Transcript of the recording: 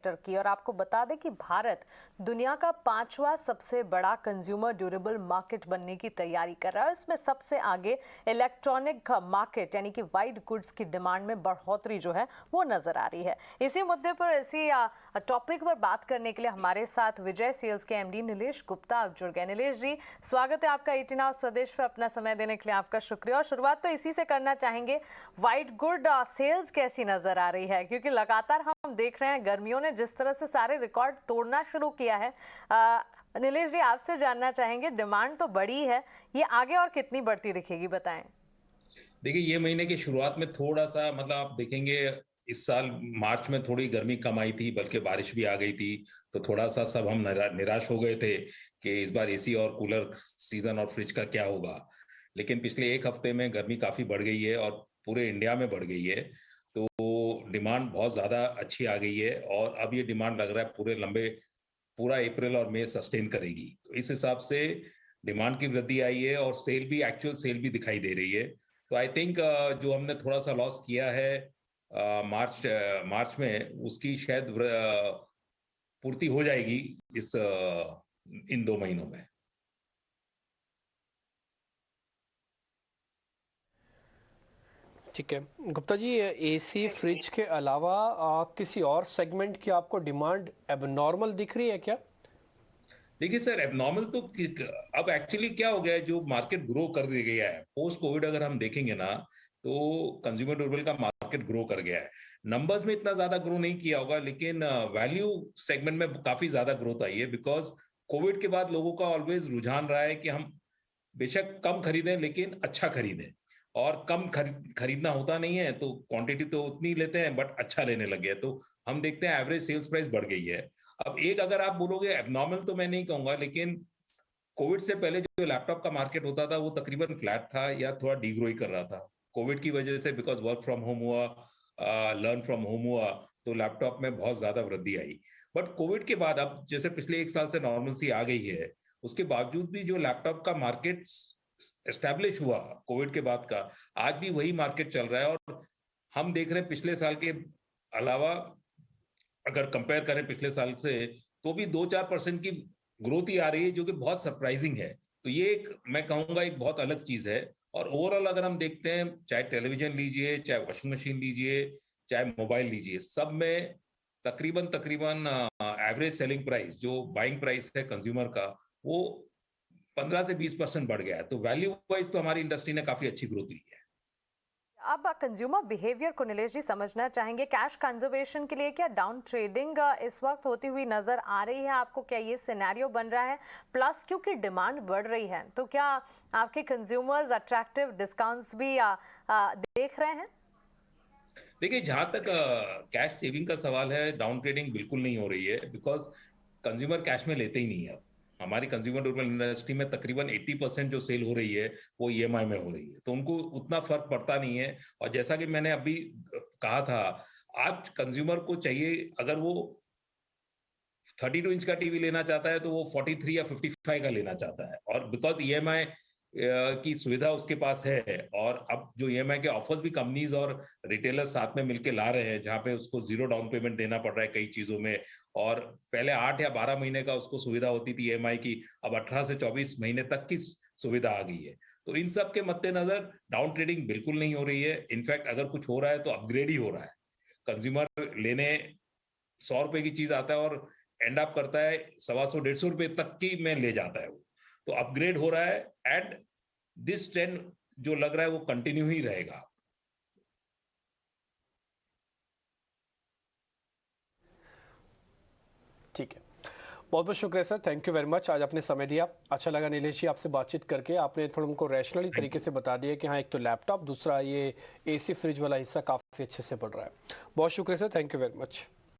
की। और आपको बता दें कि भारत दुनिया का 5वां सबसे बड़ा कंज्यूमर ड्यूरेबल मार्केट बनने की तैयारी कर रहा है। इसमें सबसे आगे इलेक्ट्रॉनिक मार्केट यानी कि वाइट गुड्स की डिमांड में बढ़ोतरी जो है वो नजर आ रही है। इसी मुद्दे पर इसी टॉपिक पर बात करने के लिए हमारे साथ विजय सेल्स के एमडी नीलेश गुप्ता आप जुड़ गए। नीलेश जी, स्वागत है आपका 18 आवर्स स्वदेश पर। अपना समय देने के लिए आपका शुक्रिया। और शुरुआत तो इसी से करना चाहेंगे, वाइट गुड सेल्स कैसी नजर आ रही है? क्योंकि लगातार हम देख रहे हैं गर्मियों ने जिस तरह से सारे रिकॉर्ड तोड़ना शुरू किया है। नीलेश जी, आपसे जानना चाहेंगे, डिमांड तो बढ़ी है, ये आगे और कितनी बढ़ती दिखेगी, बताएं। देखिए, ये महीने की शुरुआत में थोड़ा सा मतलब आप देखेंगे इस साल मार्च में थोड़ी गर्मी कम आई थी, बल्कि बारिश भी आ गई थी। तो थोड़ा सा सब हम निराश हो गए थे कि इस बार एसी और कूलर सीजन और फ्रिज का क्या होगा। लेकिन पिछले एक हफ्ते में गर्मी काफी बढ़ गई है और पूरे इंडिया में बढ़ गई है। तो डिमांड बहुत ज्यादा अच्छी आ गई है और अब ये डिमांड लग रहा है पूरा अप्रैल और मई सस्टेन करेगी। तो इस हिसाब से डिमांड की वृद्धि आई है और सेल भी, एक्चुअल सेल भी दिखाई दे रही है। तो आई थिंक जो हमने थोड़ा सा लॉस किया है मार्च में, उसकी शायद पूर्ति हो जाएगी इन 2 महीनों में। ठीक है गुप्ता जी, एसी फ्रिज के अलावा किसी और सेगमेंट की आपको डिमांड एबनॉर्मल दिख रही है क्या? देखिए सर, एबनॉर्मल तो अब एक्चुअली क्या हो गया है, जो मार्केट ग्रो कर गया है पोस्ट कोविड, अगर हम देखेंगे ना तो कंज्यूमर ड्यूरेबल का मार्केट ग्रो कर गया है। नंबर्स में इतना ज्यादा ग्रो नहीं किया होगा, लेकिन वैल्यू सेगमेंट में काफी ज्यादा ग्रोथ आई है। बिकॉज कोविड के बाद लोगों का ऑलवेज रुझान रहा है कि हम बेशक कम खरीदें लेकिन अच्छा खरीदें। और कम खरीदना होता नहीं है तो क्वांटिटी तो उतनी लेते हैं, बट अच्छा लेने लग गया। तो हम देखते हैं एवरेज सेल्स प्राइस बढ़ गई है। अब एक, अगर आप बोलोगे एबनॉर्मल, तो मैं नहीं कहूंगा, लेकिन कोविड से पहले जो लैपटॉप का मार्केट होता था वो तकरीबन फ्लैट था या थोड़ा डीग्रो ही कर रहा था। कोविड की वजह से, बिकॉज वर्क फ्रॉम होम हुआ, लर्न फ्रॉम होम हुआ, तो लैपटॉप में बहुत ज्यादा वृद्धि आई। बट कोविड के बाद अब जैसे पिछले एक साल से नॉर्मलसी आ गई है, उसके बावजूद भी जो लैपटॉप का मार्केट एस्टेब्लिश हुआ कोविड के बाद का, आज भी वही मार्केट चल रहा है। और हम देख रहे हैं पिछले साल के अलावा, अगर कंपेयर करें पिछले साल से, तो भी 2-4% की ग्रोथ ही आ रही है, जो कि बहुत सरप्राइजिंग है। तो ये एक, मैं कहूंगा, एक बहुत अलग चीज है। और ओवरऑल अगर हम देखते हैं, चाहे टेलीविजन लीजिए, चाहे वॉशिंग मशीन लीजिए, चाहे मोबाइल लीजिए, सब में तकरीबन तकरीबन एवरेज सेलिंग प्राइस, जो बाइंग प्राइस है कंज्यूमर का, वो 15 से 20% बढ़ गया है। तो वैल्यू वाइज तो हमारी इंडस्ट्री ने काफी अच्छी ग्रोथ ली है। अब कंज्यूमर बिहेवियर को नीलेश जी समझना चाहेंगे। कैश कंजर्वेशन के लिए क्या डाउन ट्रेडिंग इस वक्त होती हुई नजर आ रही है आपको? क्या ये सिनेरियो बन रहा है? प्लस क्योंकि डिमांड बढ़ रही है तो क्या आपके कंज्यूमर्स अट्रैक्टिव डिस्काउंट्स भी देख रहे हैं? देखिए, जहां तक कैश सेविंग का सवाल है, डाउन ट्रेडिंग बिल्कुल नहीं हो रही है। बिकॉज कंज्यूमर कैश में लेते ही नहीं है। अब हमारी कंज्यूमर ड्यूरेबल इंडस्ट्री में तकरीबन 80% जो सेल हो रही है वो ईएमआई में हो रही है, तो उनको उतना फर्क पड़ता नहीं है। और जैसा कि मैंने अभी कहा था, आज कंज्यूमर को चाहिए, अगर वो 32 इंच का टीवी लेना चाहता है तो वो 43 या 55 का लेना चाहता है। और बिकॉज ईएमआई की सुविधा उसके पास है, और अब जो ईएमआई के ऑफर्स भी कंपनीज और रिटेलर्स साथ में मिलकर ला रहे हैं, जहां पे उसको 0 डाउन पेमेंट देना पड़ रहा है कई चीजों में। और पहले 8 या 12 महीने का उसको सुविधा होती थी ईएमआई की, अब 18 से 24 महीने तक की सुविधा आ गई है। तो इन सब के मद्देनजर डाउन ट्रेडिंग बिल्कुल नहीं हो रही है। इनफैक्ट अगर कुछ हो रहा है तो अपग्रेड ही हो रहा है। कंज्यूमर लेने 100 रुपए की चीज आता है और एंड अप करता है 125-150 रुपए तक की में ले जाता है वो। तो अपग्रेड हो रहा है, एंड दिस ट्रेंड जो लग रहा है वो कंटिन्यू ही रहेगा। ठीक है, बहुत बहुत शुक्रिया sir, thank you very much, आज आपने समय दिया। अच्छा लगा नीलेश जी आपसे बातचीत करके। आपने थोड़ा हमको रैशनली तरीके से बता दिया कि हाँ, एक तो लैपटॉप, दूसरा ये एसी फ्रिज वाला हिस्सा काफ़ी अच्छे से बढ़ रहा है। बहुत शुक्रिया sir, thank you very much.